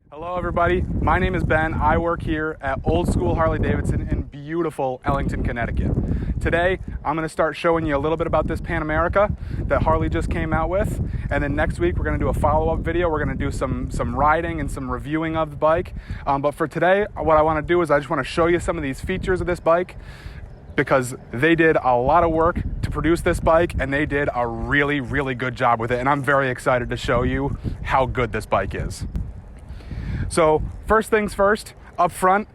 Hello everybody, my name is Ben. I work here at Old School Harley Davidson in beautiful Ellington, Connecticut. Today, I'm going to start showing you a little bit about this Pan America that Harley just came out with. And then next week, we're going to do a follow-up video. We're going to do some riding and some reviewing of the bike. But for today, what I want to do is I just want to show you some of these features of this bike, because they did a lot of work to produce this bike and they did a really, really good job with it. And I'm very excited to show you how good this bike is. So first things first, up front,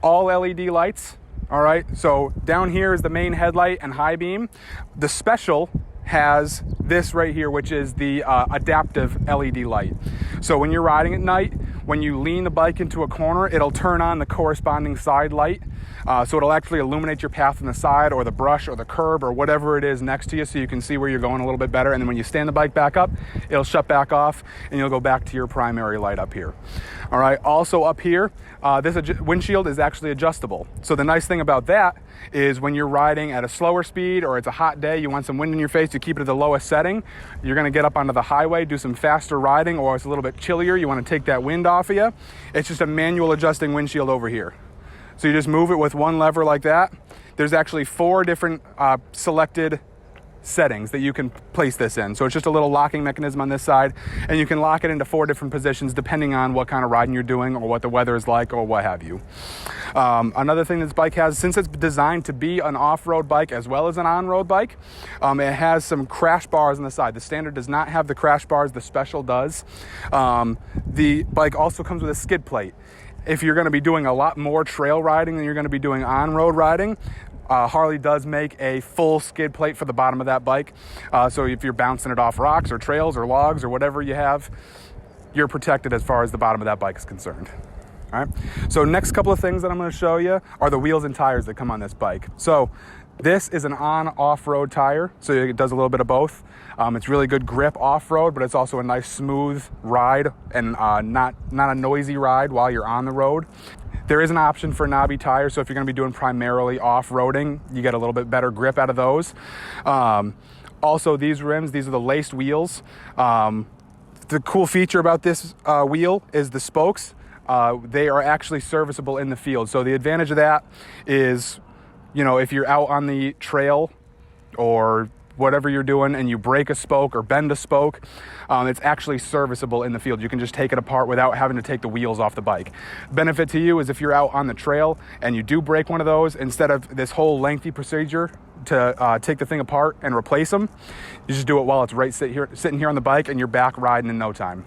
all LED lights. All right, so down here is the main headlight and high beam. The Special has this right here, which is the adaptive LED light. So when you're riding at night, when you lean the bike into a corner, it'll turn on the corresponding side light. So it'll actually illuminate your path on the side or the brush or the curb or whatever it is next to you, so you can see where you're going a little bit better. And then when you stand the bike back up, it'll shut back off and you'll go back to your primary light up here. All right, also up here, this windshield is actually adjustable. So the nice thing about that is when you're riding at a slower speed or it's a hot day, you want some wind in your face, you keep it at the lowest setting. You're gonna get up onto the highway, do some faster riding, or it's a little bit chillier, you wanna take that wind off of you. It's just a manual adjusting windshield over here. So you just move it with one lever like that. There's actually 4 different selected settings that you can place this in. So it's just a little locking mechanism on this side, and you can lock it into 4 different positions depending on what kind of riding you're doing or what the weather is like or what have you. Another thing this bike has, since it's designed to be an off-road bike as well as an on-road bike, it has some crash bars on the side. The Standard does not have the crash bars, the Special does. The bike also comes with a skid plate. If you're going to be doing a lot more trail riding than you're going to be doing on-road riding, Harley does make a full skid plate for the bottom of that bike. So if you're bouncing it off rocks or trails or logs or whatever you have, you're protected as far as the bottom of that bike is concerned. All right. So next couple of things that I'm going to show you are the wheels and tires that come on this bike. So this is an on-off-road tire, so it does a little bit of both. It's really good grip off-road, but it's also a nice smooth ride and not a noisy ride while you're on the road. There is an option for knobby tires, so if you're going to be doing primarily off-roading, you get a little bit better grip out of those. Also, these rims, these are the laced wheels. The cool feature about this wheel is the spokes. They are actually serviceable in the field. So the advantage of that is, you know, if you're out on the trail or whatever you're doing and you break a spoke or bend a spoke, it's actually serviceable in the field. You can just take it apart without having to take the wheels off the bike. Benefit to you is if you're out on the trail and you do break one of those, instead of this whole lengthy procedure to take the thing apart and replace them, you just do it while it's sitting here on the bike, and you're back riding in no time.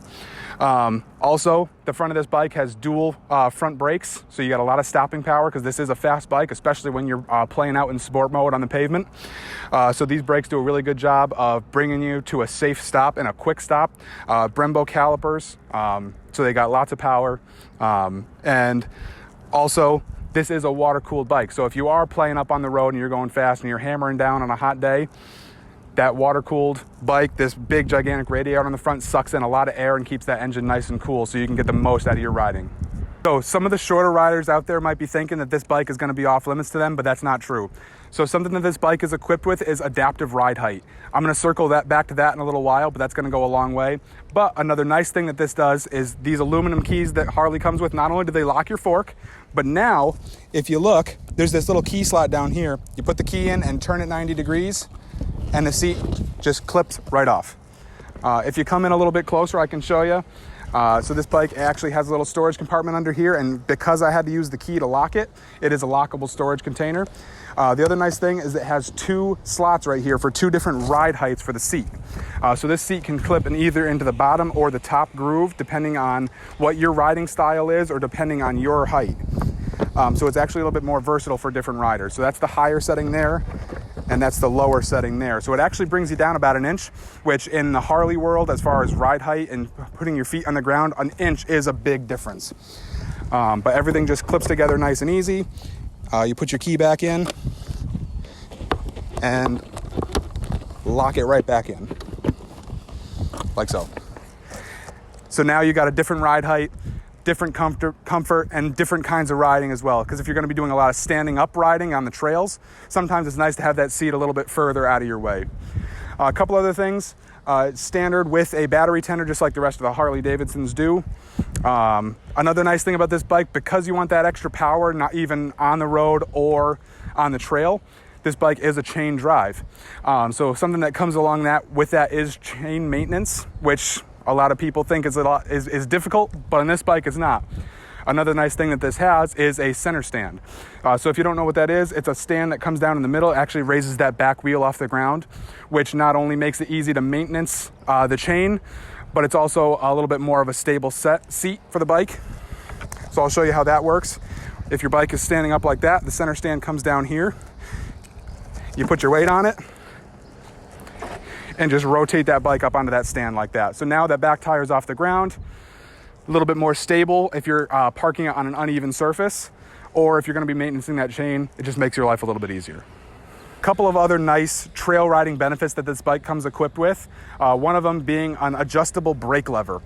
Also, the front of this bike has dual front brakes, so you got a lot of stopping power because this is a fast bike, especially when you're playing out in sport mode on the pavement. So these brakes do a really good job of bringing you to a safe stop and a quick stop. Brembo calipers, so they got lots of power. And also, this is a water-cooled bike, so if you are playing up on the road and you're going fast and you're hammering down on a hot day, that water-cooled bike, this big gigantic radiator on the front, sucks in a lot of air and keeps that engine nice and cool so you can get the most out of your riding. So some of the shorter riders out there might be thinking that this bike is going to be off limits to them, but that's not true. So something that this bike is equipped with is adaptive ride height. I'm going to circle back to that in a little while, but that's going to go a long way. But another nice thing that this does is these aluminum keys that Harley comes with, not only do they lock your fork, but now if you look, there's this little key slot down here. You put the key in and turn it 90 degrees, and the seat just clips right off. If you come in a little bit closer, I can show you. So this bike actually has a little storage compartment under here, and because I had to use the key to lock it, it is a lockable storage container. The other nice thing is it has 2 slots right here for 2 different ride heights for the seat. So this seat can clip in either into the bottom or the top groove, depending on what your riding style is or depending on your height. So it's actually a little bit more versatile for different riders. So that's the higher setting there, and that's the lower setting there. So it actually brings you down about 1 inch, which in the Harley world, as far as ride height and putting your feet on the ground, 1 inch is a big difference. But everything just clips together nice and easy. You put your key back in and lock it right back in, like so. So now you got a different ride height, different comfort, and different kinds of riding as well. Because if you're going to be doing a lot of standing up riding on the trails, sometimes it's nice to have that seat a little bit further out of your way. A couple other things. It's standard with a battery tender, just like the rest of the Harley Davidsons do. Another nice thing about this bike, because you want that extra power, not even on the road or on the trail, this bike is a chain drive. So something that comes along with that is chain maintenance, which a lot of people think is difficult, but on this bike it's not. Another nice thing that this has is a center stand. So if you don't know what that is, it's a stand that comes down in the middle. It actually raises that back wheel off the ground, which not only makes it easy to maintenance the chain, but it's also a little bit more of a stable seat for the bike. So I'll show you how that works. If your bike is standing up like that, the center stand comes down here. You put your weight on it and just rotate that bike up onto that stand like that. So now that back tire is off the ground, a little bit more stable if you're parking it on an uneven surface, or if you're going to be maintaining that chain, it just makes your life a little bit easier. A couple of other nice trail riding benefits that this bike comes equipped with, one of them being an adjustable brake lever.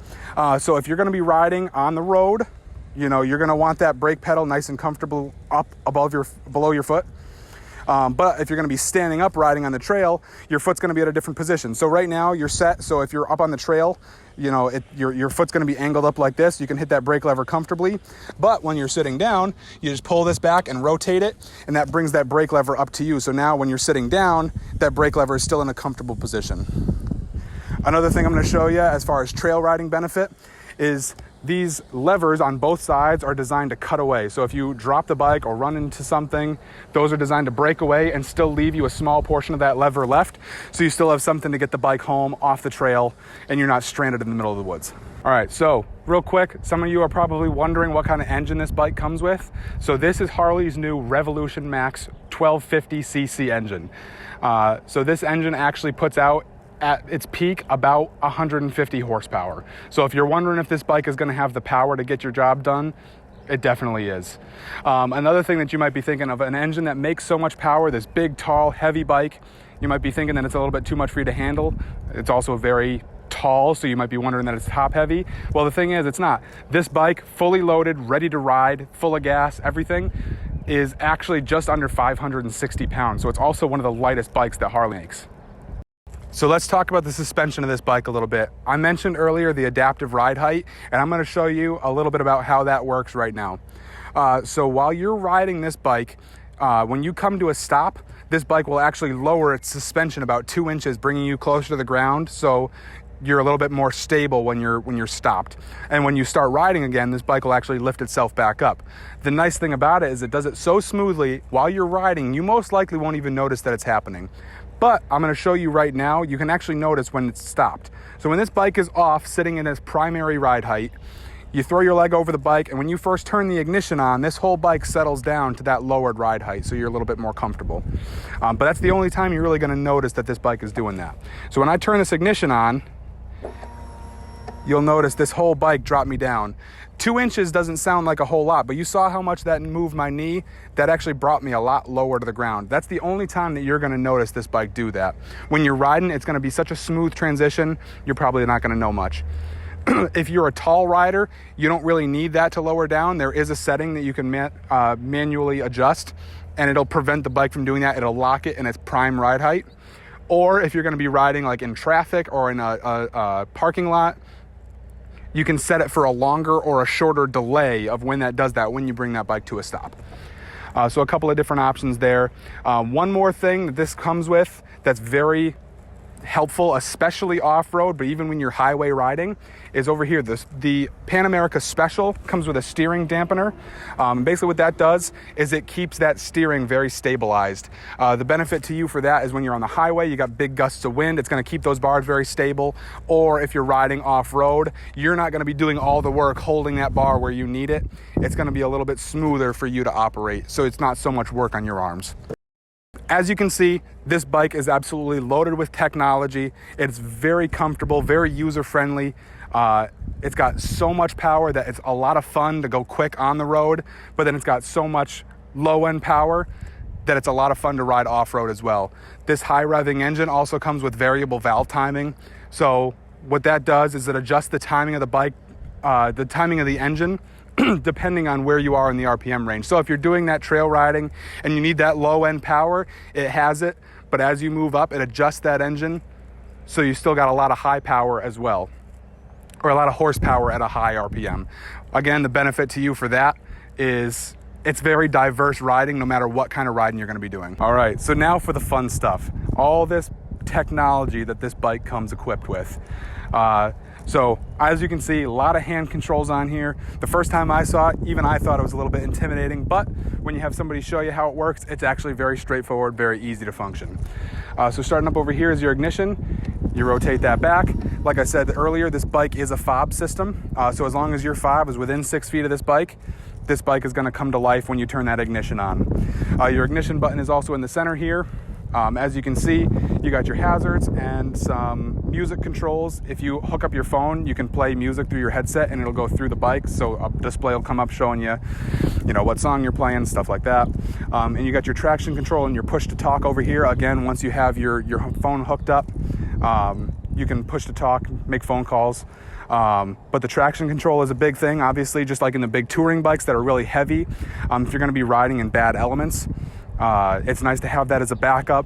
So if you're going to be riding on the road, you're going to want that brake pedal nice and comfortable up below your foot. But if you're going to be standing up riding on the trail, your foot's going to be at a different position. So right now you're set. So if you're up on the trail, your foot's going to be angled up like this. You can hit that brake lever comfortably. But when you're sitting down, you just pull this back and rotate it, and that brings that brake lever up to you. So now when you're sitting down, that brake lever is still in a comfortable position. Another thing I'm going to show you as far as trail riding benefit is these levers on both sides are designed to cut away. So if you drop the bike or run into something, those are designed to break away and still leave you a small portion of that lever left. So you still have something to get the bike home off the trail and you're not stranded in the middle of the woods. All right, so real quick, some of you are probably wondering what kind of engine this bike comes with. So this is Harley's new Revolution Max 1250cc engine. So this engine actually puts out at its peak about 150 horsepower. So if you're wondering if this bike is going to have the power to get your job done, it definitely is. Another thing that you might be thinking of, an engine that makes so much power, this big, tall, heavy bike, you might be thinking that it's a little bit too much for you to handle. It's also very tall, so you might be wondering that it's top heavy. Well, the thing is, it's not. This bike, fully loaded, ready to ride, full of gas, everything, is actually just under 560 pounds. So it's also one of the lightest bikes that Harley makes. So let's talk about the suspension of this bike a little bit. I mentioned earlier the adaptive ride height, and I'm going to show you a little bit about how that works right now. So while you're riding this bike, when you come to a stop, this bike will actually lower its suspension about 2 inches, bringing you closer to the ground. So you're a little bit more stable when you're stopped. And when you start riding again, this bike will actually lift itself back up. The nice thing about it is it does it so smoothly while you're riding, you most likely won't even notice that it's happening. But I'm going to show you right now, you can actually notice when it's stopped. So when this bike is off, sitting in its primary ride height, you throw your leg over the bike, and when you first turn the ignition on, this whole bike settles down to that lowered ride height, so you're a little bit more comfortable. But that's the only time you're really going to notice that this bike is doing that. So when I turn this ignition on, you'll notice this whole bike dropped me down. 2 inches doesn't sound like a whole lot, but you saw how much that moved my knee. That actually brought me a lot lower to the ground. That's the only time that you're going to notice this bike do that. When you're riding, it's going to be such a smooth transition, you're probably not going to know much. If you're a tall rider, you don't really need that to lower down. There is a setting that you can manually adjust, and it'll prevent the bike from doing that. It'll lock it in its prime ride height. Or if you're going to be riding like in traffic or in a parking lot, you can set it for a longer or a shorter delay of when that does that, when you bring that bike to a stop. So a couple of different options there. One more thing that this comes with that's very helpful, especially off-road, but even when you're highway riding, is over here. The Pan America Special comes with a steering dampener. Basically what that does is it keeps that steering very stabilized. The benefit to you for that is when you're on the highway, you got big gusts of wind, it's going to keep those bars very stable. Or if you're riding off-road, you're not going to be doing all the work holding that bar where you need it. It's going to be a little bit smoother for you to operate, so it's not so much work on your arms. As you can see, this bike is absolutely loaded with technology. It's very comfortable, very user-friendly. It's got so much power that it's a lot of fun to go quick on the road, but then it's got so much low-end power that it's a lot of fun to ride off-road as well. This high-revving engine also comes with variable valve timing. So what that does is it adjusts the timing of the bike, the timing of the engine, depending on where you are in the RPM range. So if you're doing that trail riding and you need that low end power, it has it. But as you move up, it adjusts that engine so you still got a lot of high power as well, or a lot of horsepower at a high RPM. Again, the benefit to you for that is it's very diverse riding no matter what kind of riding you're going to be doing. All right, so now for the fun stuff. All this technology that this bike comes equipped with. So as you can see, a lot of hand controls on here. The first time I saw it, even I thought it was a little bit intimidating, but when you have somebody show you how it works, it's actually very straightforward, very easy to function. So starting up over here is your ignition. You rotate that back. Like I said earlier, this bike is a fob system. So as long as your fob is within 6 feet of this bike is going to come to life when you turn that ignition on. Your ignition button is also in the center here. As you can see, you got your hazards and some music controls. If you hook up your phone, you can play music through your headset and it'll go through the bike. So a display will come up showing you, what song you're playing, stuff like that. And you got your traction control and your push to talk over here. Again, once you have your phone hooked up, you can push to talk, make phone calls. But the traction control is a big thing, obviously, just like in the big touring bikes that are really heavy. If you're going to be riding in bad elements, it's nice to have that as a backup,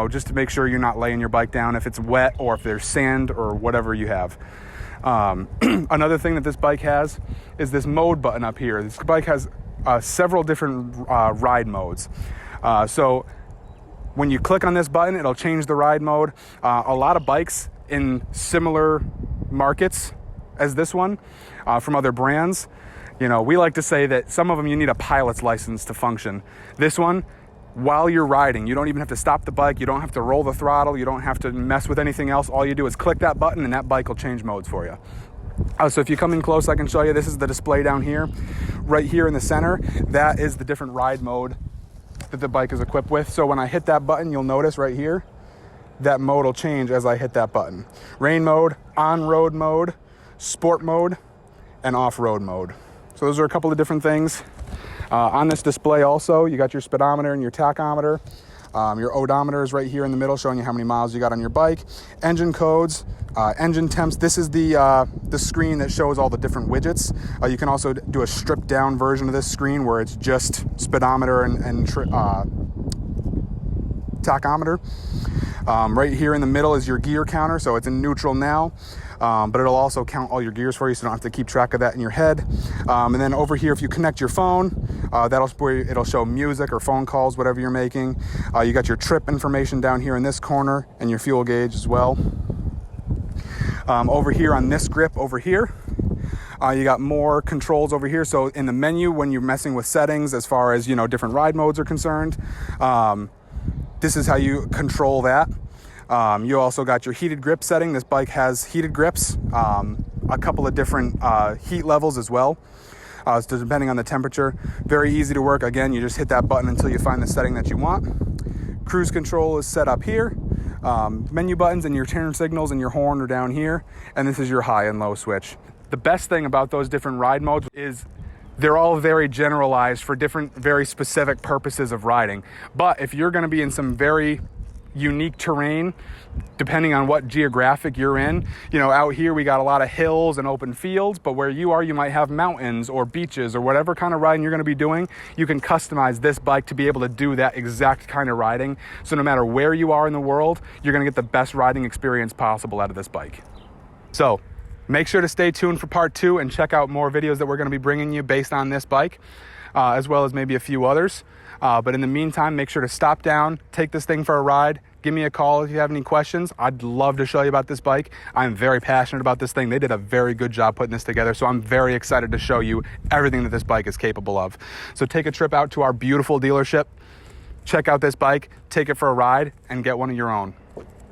just to make sure you're not laying your bike down if it's wet or if there's sand or whatever you have. Another thing that this bike has is this mode button up here. This bike has several different ride modes. So when you click on this button, it'll change the ride mode. A lot of bikes in similar markets as this one from other brands, we like to say that some of them you need a pilot's license to function. This one, while you're riding, you don't even have to stop the bike, you don't have to roll the throttle, you don't have to mess with anything else. All you do is click that button and that bike will change modes for you. So if you come in close, I can show you. This is the display down here. Right here in the center, that is the different ride mode that the bike is equipped with. So when I hit that button, you'll notice right here, that mode will change as I hit that button. Rain mode, on-road mode, sport mode, and off-road mode. So those are a couple of different things. On this display also, you got your speedometer and your tachometer. Your odometer is right here in the middle, showing you how many miles you got on your bike. Engine codes, engine temps. This is the screen that shows all the different widgets. You can also do a stripped down version of this screen where it's just speedometer and tachometer. Right here in the middle is your gear counter, so it's in neutral now, but it'll also count all your gears for you, so you don't have to keep track of that in your head. And then over here, if you connect your phone, it'll show music or phone calls, whatever you're making. You got your trip information down here in this corner and your fuel gauge as well. Over here on this grip over here, you got more controls over here. So in the menu, when you're messing with settings as far as, different ride modes are concerned, this is how you control that. You also got your heated grip setting. This bike has heated grips, a couple of different heat levels as well. So depending on the temperature, very easy to work. Again, you just hit that button until you find the setting that you want. Cruise control is set up here. Menu buttons and your turn signals and your horn are down here. And this is your high and low switch. The best thing about those different ride modes is they're all very generalized for different, very specific purposes of riding. But if you're going to be in some very unique terrain, depending on what geographic you're in, out here we got a lot of hills and open fields, but where you are, you might have mountains or beaches or whatever kind of riding you're going to be doing. You can customize this bike to be able to do that exact kind of riding. So no matter where you are in the world, you're going to get the best riding experience possible out of this bike. So make sure to stay tuned for part 2 and check out more videos that we're going to be bringing you based on this bike, as well as maybe a few others. But in the meantime, make sure to stop down, take this thing for a ride. Give me a call if you have any questions. I'd love to show you about this bike. I'm very passionate about this thing. They did a very good job putting this together, so I'm very excited to show you everything that this bike is capable of. So take a trip out to our beautiful dealership, check out this bike, take it for a ride, and get one of your own.